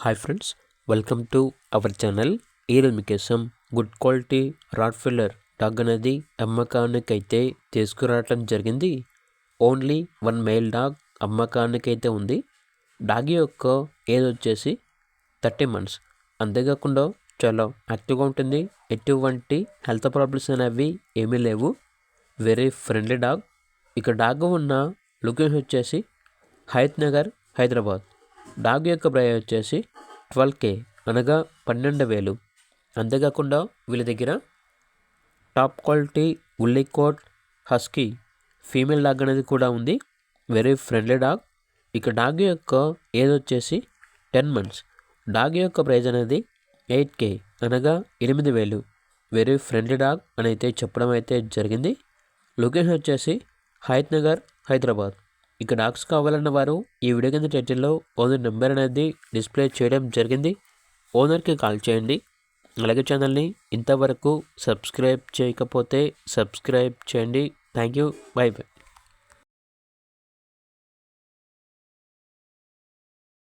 Hi friends, welcome to our channel. ఈరోజు మీకోసం good quality rottweiler dog అనేది అమ్మకానికైతే తీసుకురావటం జరిగింది. ఓన్లీ 1 మేల్ డాగ్ అమ్మకానికైతే ఉంది. డాగ్ యొక్క ఏజ్ వచ్చేసి 30 months. అంతేకాకుండా చాలా యాక్టివ్గా ఉంటుంది. ఎటువంటి హెల్త్ ప్రాబ్లమ్స్ అనేవి ఏమీ లేవు. Very friendly dog. ఇక డాగ్ ఉన్న లొకేషన్ వచ్చేసి హయత్ నగర్, హైదరాబాద్. డాగ్ యొక్క ప్రైస్ వచ్చేసి 12K అనగా 12,000. అంతేకాకుండా వీళ్ళ దగ్గర top quality woolly coat husky female dog అనేది కూడా ఉంది. Very friendly dog. ఇక డాగ్ యొక్క ఏజ్ వచ్చేసి 10 months. డాగ్ యొక్క ప్రైజ్ అనేది 8K అనగా 8,000. వెరీ ఫ్రెండ్లీ డాగ్ అని అయితే చెప్పడం అయితే జరిగింది. లొకేషన్ వచ్చేసి హయత్ నగర్, హైదరాబాద్. ఇక డాగ్స్ కావాలన్న వారు ఈ వీడియో కింద టైటిల్లో ఓనర్ నెంబర్ అనేది డిస్ప్లే చేయడం జరిగింది. ఓనర్కి కాల్ చేయండి. అలాగే ఛానల్ని ఇంతవరకు సబ్స్క్రైబ్ చేయకపోతే సబ్స్క్రైబ్ చేయండి. Thank you. By by.